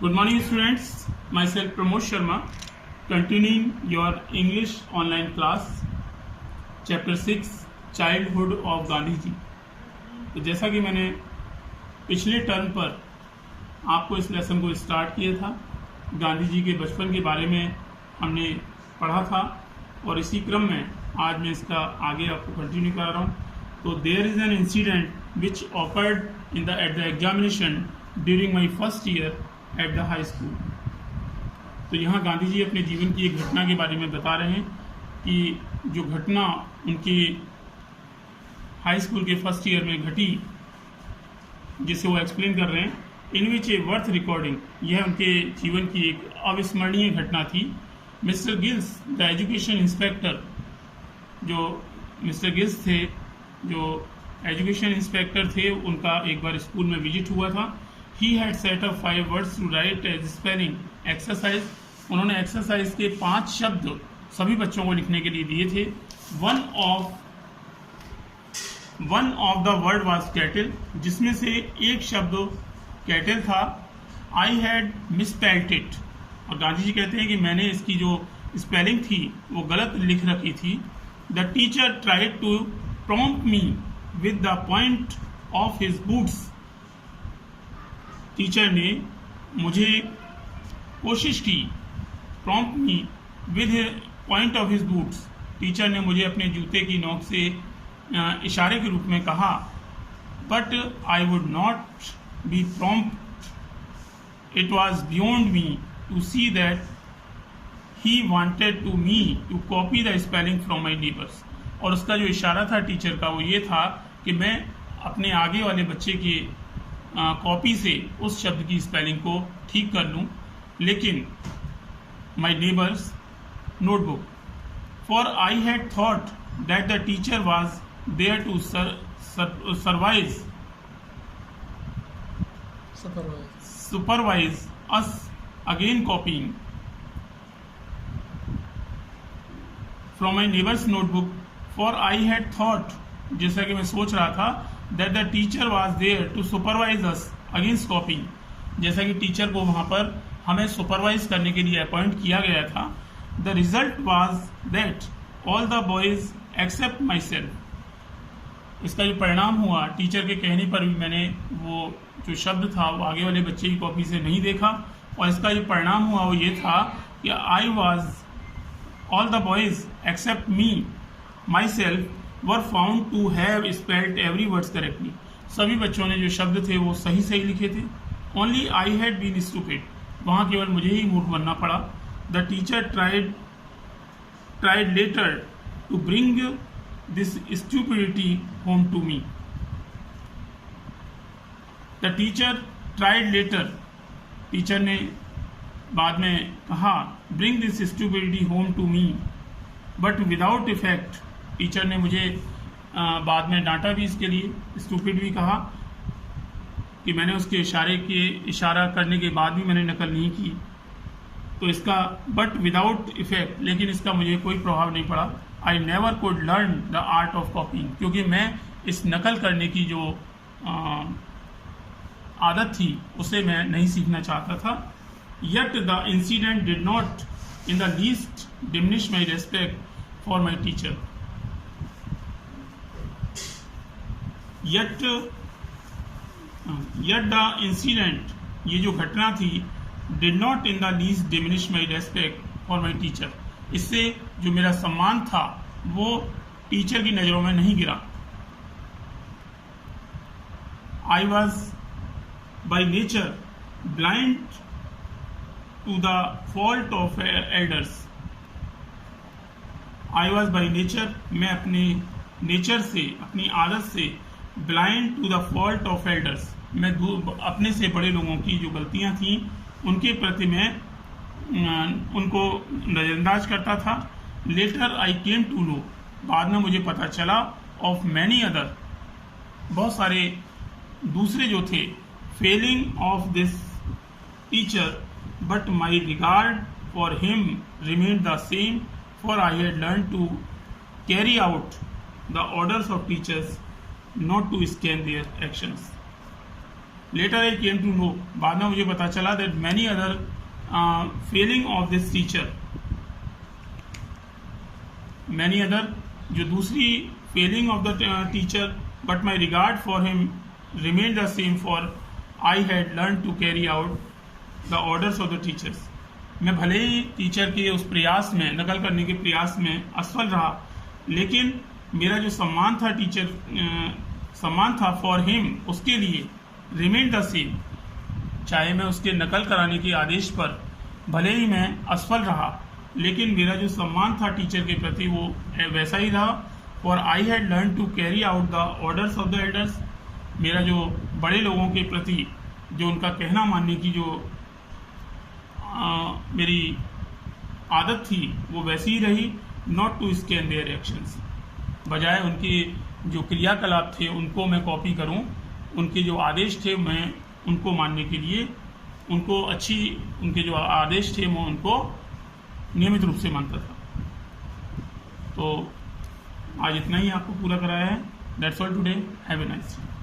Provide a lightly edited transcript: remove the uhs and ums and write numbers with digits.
Good morning, students. Myself Pramod Sharma, continuing your English online class, Chapter 6, Childhood of Gandhi ji. तो जैसा कि मैंने पिछले टर्म पर आपको इस लेसन को स्टार्ट किया था, गांधी जी के बचपन के बारे में हमने पढ़ा था और इसी क्रम में आज मैं इसका आगे आपको कंटिन्यू करा रहा हूँ। तो there is an incident which occurred at the examination during my first year at the high school. तो यहाँ गांधी जी अपने जीवन की एक घटना के बारे में बता रहे हैं कि जो घटना उनकी हाई स्कूल के फर्स्ट ईयर में घटी, जिसे वो एक्सप्लेन कर रहे हैं, इन विच ए वर्थ रिकॉर्डिंग। यह उनके जीवन की एक अविस्मरणीय घटना थी। Mister gills the education inspector, जो मिस्टर गिल्स थे, जो एजुकेशन इंस्पेक्टर थे, उनका एक बार स्कूल में विजिट हुआ था। He had set up 5 words to write as spelling exercise. उन्होंने एक्सरसाइज के 5 शब्द सभी बच्चों को लिखने के लिए दिए थे। One of the word was kettle, जिसमें से एक शब्द kettle था। I had misspelled it, और गांधी जी कहते हैं कि मैंने इसकी जो स्पेलिंग थी वो गलत लिख रखी थी। The teacher tried to prompt me with the point of his boots. Teacher ने मुझे कोशिश की, prompt me with point of his boots. Teacher ने मुझे अपने जूते की नोक से इशारे के रूप में कहा, but I would not be prompt. It was beyond me to see that he wanted to me to copy the spelling from my neighbours. और उसका जो इशारा था टीचर का वो ये था कि मैं अपने आगे वाले बच्चे की कॉपी से उस शब्द की स्पेलिंग को ठीक कर लूं। लेकिन my neighbour's notebook, for I had thought that the teacher was there to supervise us again copying from my neighbour's notebook. For I had thought, जैसा कि मैं सोच रहा था, that the teacher was there to supervise us against copying, जैसा कि teacher को वहाँ पर हमें सुपरवाइज करने के लिए अपॉइंट किया गया था। The result was that all the boys except myself, इसका जो परिणाम हुआ, टीचर के कहने पर भी मैंने वो जो शब्द था वो आगे वाले बच्चे की कॉपी से नहीं देखा, और इसका जो परिणाम हुआ वो ये था कि I was all the boys except me myself were found to have spelled every words correctly. सभी बच्चों ने जो शब्द थे वो सही सही लिखे थे। Only I had been stupid. वहाँ केवल मुझे ही मूर्ख बनना पड़ा। The teacher tried later to bring this stupidity home to me. The teacher tried later. Teacher ने बाद में कहा, bring this stupidity home to me, but without effect. Teacher ने मुझे बाद में डांटा भी इसके लिए, स्टूपिड भी कहा कि मैंने उसके इशारा करने के बाद भी मैंने नकल नहीं की। तो इसका बट विदाउट इफेक्ट, लेकिन इसका मुझे कोई प्रभाव नहीं पड़ा। I never could learn the art of कॉपिंग, क्योंकि मैं इस नकल करने की जो आदत थी उसे मैं नहीं सीखना चाहता था। Yet the incident did not in the least diminish my respect for my teacher. Yet the incident, ये जो घटना थी, did not in the least diminish my respect for my teacher. इससे जो मेरा सम्मान था वो टीचर की नज़रों में नहीं गिरा। I was by nature blind to the fault of elders. I was by nature, मैं अपने नेचर से, अपनी आदत से, blind to the fault of elders, मैं अपने से बड़े लोगों की जो गलतियां थी उनके प्रति मैं उनको नज़रअंदाज करता था। Later I came to know, बाद में मुझे पता चला, ऑफ मैनी अदर, बहुत सारे दूसरे जो थे, failing of this teacher, but my regard for him remained the same, for I had learn to carry out the orders of teachers, not to scan their actions. Later I came to know, बाद में मुझे पता चला that many other failing of this teacher, many other जो दूसरी failing of the teacher, but my regard for him remain the same, for I had learn to carry out the orders of the teachers. मैं भले ही teacher के उस प्रयास में, नकल करने के प्रयास में असफल रहा, लेकिन मेरा जो सम्मान था टीचर, सम्मान था फॉर हिम, उसके लिए, रिमेन द सेम, चाहे मैं उसके नकल कराने के आदेश पर भले ही मैं असफल रहा, लेकिन मेरा जो सम्मान था टीचर के प्रति वो वैसा ही रहा। For I had learn to carry out the orders of the elders, मेरा जो बड़े लोगों के प्रति जो उनका कहना मानने की जो मेरी आदत थी वो वैसी ही रही। Not to scan their actions, बजाय उनके जो क्रियाकलाप थे उनको मैं कॉपी करूं, उनके जो आदेश थे मैं उनको मानने के लिए, उनको उनके जो आदेश थे मैं उनको नियमित रूप से मानता था। तो आज इतना ही आपको पूरा कराया है। That's all today, have a nice day.